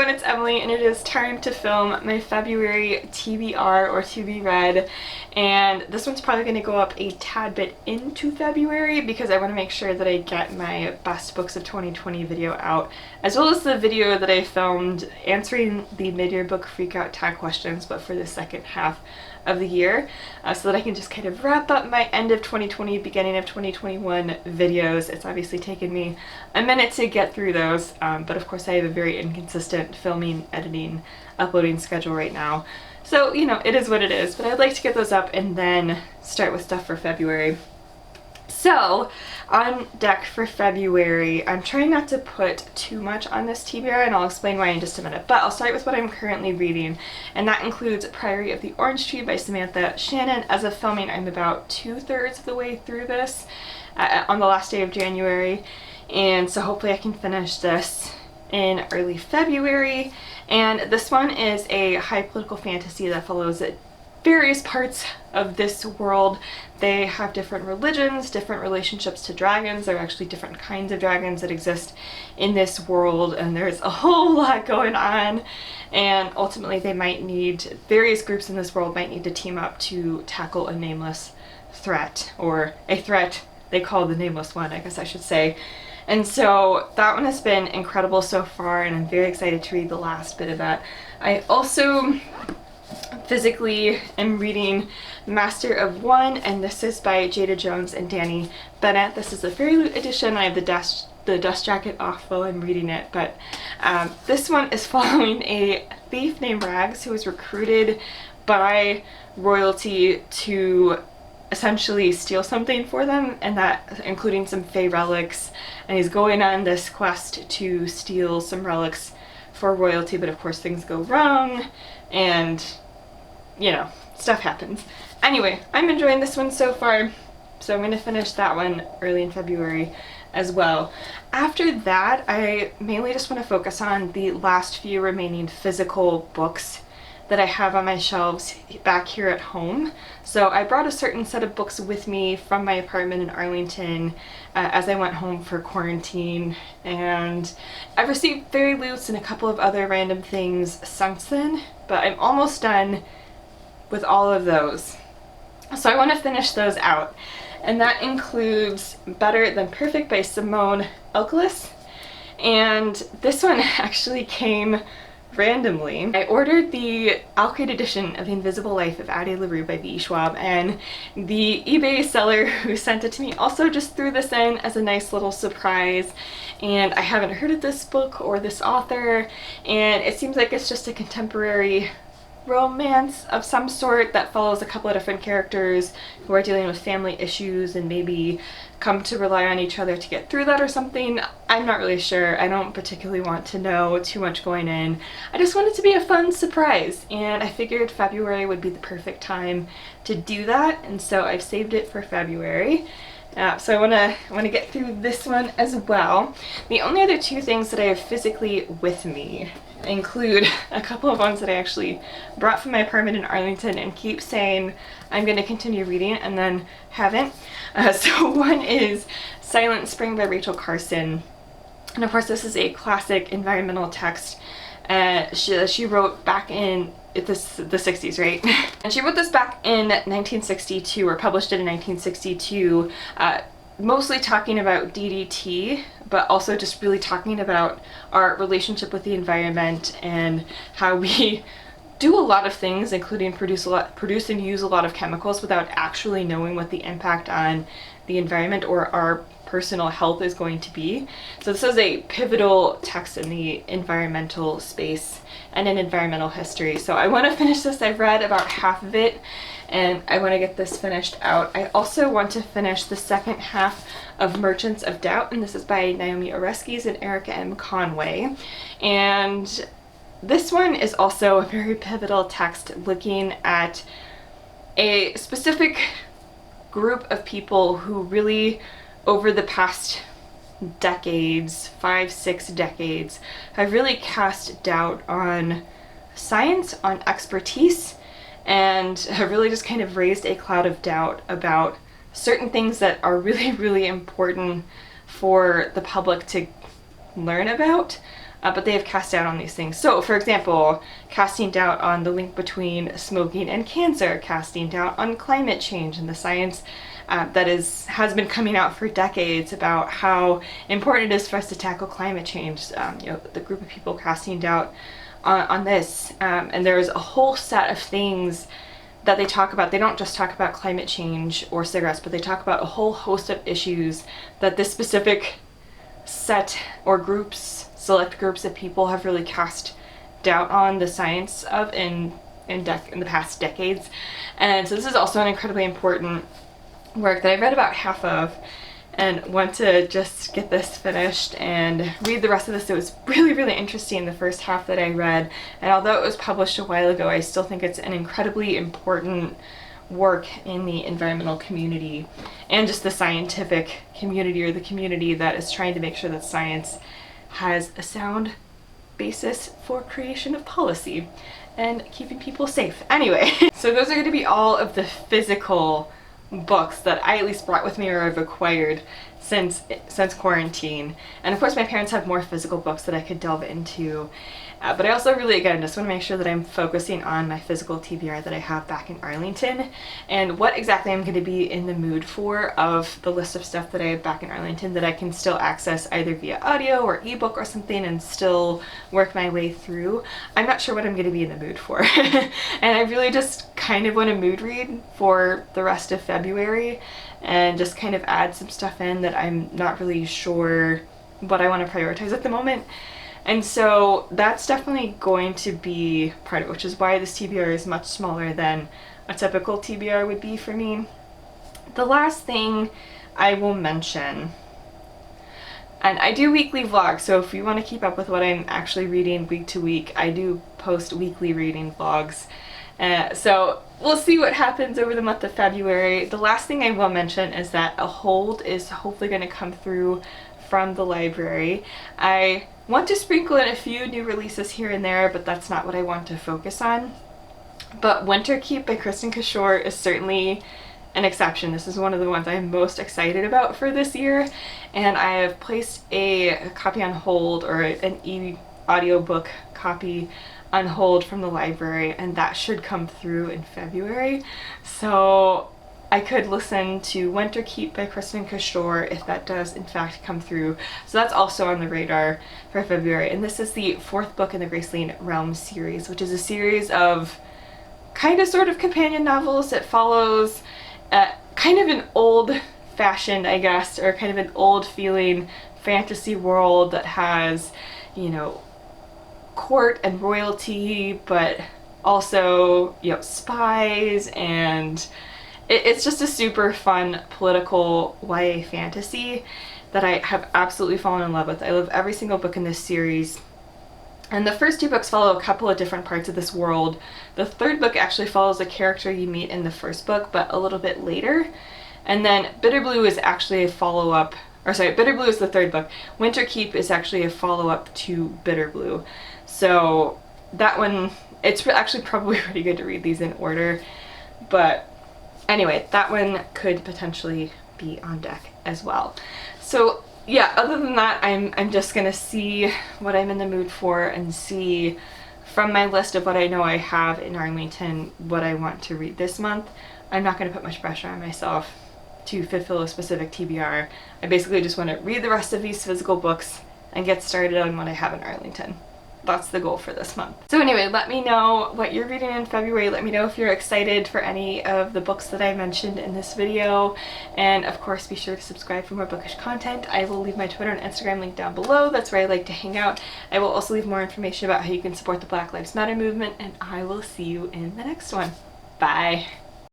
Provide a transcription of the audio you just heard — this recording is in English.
everyone, it's Emily, and it is time to film my February TBR or to be read. And this one's probably going to go up a tad bit into February because I want to make sure that I get my best books of 2020 video out, as well as the video that I filmed answering the mid-year book freakout tag questions, but for the second half of the year, so that I can just kind of wrap up my end of 2020, beginning of 2021 videos. It's obviously taken me a minute to get through those, but of course I have a very inconsistent filming, editing, uploading schedule right now. So, you know, it is what it is, but I'd like to get those up and then start with stuff for February. So, on deck for February, I'm trying not to put too much on this TBR, and I'll explain why in just a minute, but I'll start with what I'm currently reading, and that includes Priory of the Orange Tree by Samantha Shannon. As of filming, I'm about 2/3 of the way through this on the last day of January, and so hopefully I can finish this in early February. And this one is a high political fantasy that follows various parts of this world. They have different religions, different relationships to dragons. There are actually different kinds of dragons that exist in this world, and there's a whole lot going on. And ultimately they might need, various groups in this world might need to team up to tackle a nameless threat, or a threat they call the Nameless One, I guess I should say. And so that one has been incredible so far, and I'm very excited to read the last bit of that. I also physically am reading Master of One, and this is by Jada Jones and Danny Bennett. This is a Fairy Loot edition. I have the dust jacket off while I'm reading it, but this one is following a thief named Rags who was recruited by royalty to essentially steal something for them, and that including some Fae relics, and he's going on this quest to steal some relics for royalty, but of course things go wrong and, you know, stuff happens. Anyway, I'm enjoying this one so far, so I'm going to finish that one early in February as well. After that, I mainly just want to focus on the last few remaining physical books that I have on my shelves back here at home. So I brought a certain set of books with me from my apartment in Arlington as I went home for quarantine, and I've received Fairy Loots and a couple of other random things since then, but I'm almost done with all of those. So I want to finish those out, and that includes Better Than Perfect by Simone Elklis, and this one actually came randomly. I ordered the Alcade edition of The Invisible Life of Addie LaRue by V.E. Schwab, and the eBay seller who sent it to me also just threw this in as a nice little surprise, and I haven't heard of this book or this author, and it seems like it's just a contemporary romance of some sort that follows a couple of different characters who are dealing with family issues and maybe come to rely on each other to get through that or something. I'm not really sure. I don't particularly want to know too much going in. I just want it to be a fun surprise, and I figured February would be the perfect time to do that, and so I've saved it for February. So I want to get through this one as well. The only other two things that I have physically with me include a couple of ones that I actually brought from my apartment in Arlington and keep saying I'm going to continue reading and then haven't. So one is Silent Spring by Rachel Carson, and of course this is a classic environmental text. She wrote back in the 60s, right? And she wrote this back in 1962, or published it in 1962, mostly talking about DDT, but also just really talking about our relationship with the environment and how we do a lot of things, including produce and use a lot of chemicals without actually knowing what the impact on the environment or our personal health is going to be. So this is a pivotal text in the environmental space and in environmental history. So I want to finish this. I've read about half of it, and I want to get this finished out. I also want to finish the second half of Merchants of Doubt, and this is by Naomi Oreskes and Erica M. Conway. And this one is also a very pivotal text looking at a specific group of people who really, over the past decades, 5-6 decades, have really cast doubt on science, on expertise, and have really just kind of raised a cloud of doubt about certain things that are really, really important for the public to learn about. but they have cast doubt on these things. So, for example, casting doubt on the link between smoking and cancer, casting doubt on climate change and the science that has been coming out for decades about how important it is for us to tackle climate change. The group of people casting doubt on this, and there's a whole set of things that they talk about. They don't just talk about climate change or cigarettes, but they talk about a whole host of issues that this specific set or select groups of people have really cast doubt on the science of in the past decades. And so this is also an incredibly important work that I read about half of and want to just get this finished and read the rest of this. It was really, really interesting, the first half that I read, and although it was published a while ago, I still think it's an incredibly important work in the environmental community and just the scientific community, or the community that is trying to make sure that science has a sound basis for creation of policy and keeping people safe. Anyway, so those are going to be all of the physical books that I at least brought with me or I've acquired since quarantine. And of course my parents have more physical books that I could delve into, but I also really, again, just want to make sure that I'm focusing on my physical TBR that I have back in Arlington and what exactly I'm going to be in the mood for of the list of stuff that I have back in Arlington that I can still access either via audio or ebook or something and still work my way through. I'm not sure what I'm going to be in the mood for. And I really just kind of want to mood read for the rest of February and just kind of add some stuff in that I'm not really sure what I want to prioritize at the moment. And so that's definitely going to be part of it, which is why this TBR is much smaller than a typical TBR would be for me. The last thing I will mention, and I do weekly vlogs, so if you want to keep up with what I'm actually reading week to week, I do post weekly reading vlogs. So we'll see what happens over the month of February. The last thing I will mention is that a hold is hopefully going to come through from the library. I want to sprinkle in a few new releases here and there, but that's not what I want to focus on. But Winterkeep by Kristin Cashore is certainly an exception. This is one of the ones I'm most excited about for this year, and I have placed a copy on hold, or an e-audiobook copy on hold from the library, and that should come through in February. So I could listen to Winterkeep by Kristin Cashore if that does in fact come through. So that's also on the radar for February. And this is the 4th book in the Graceling Realms series, which is a series of kind of sort of companion novels. It follows kind of an old-fashioned, I guess, or kind of an old-feeling fantasy world that has, you know, court and royalty, but also, you know, spies, and it's just a super fun political YA fantasy that I have absolutely fallen in love with. I love every single book in this series. And the first 2 books follow a couple of different parts of this world. The 3rd book actually follows a character you meet in the 1st book, but a little bit later. And then Bitterblue is actually a follow-up, or sorry, Bitterblue is the 3rd book. Winterkeep is actually a follow-up to Bitterblue. So that one, it's actually probably pretty good to read these in order. But anyway, that one could potentially be on deck as well. So yeah, other than that, I'm just gonna see what I'm in the mood for and see from my list of what I know I have in Arlington what I want to read this month. I'm not gonna put much pressure on myself to fulfill a specific TBR. I basically just want to read the rest of these physical books and get started on what I have in Arlington. That's the goal for this month. So anyway, let me know what you're reading in February. Let me know if you're excited for any of the books that I mentioned in this video. And of course, be sure to subscribe for more bookish content. I will leave my Twitter and Instagram link down below. That's where I like to hang out. I will also leave more information about how you can support the Black Lives Matter movement, and I will see you in the next one. Bye.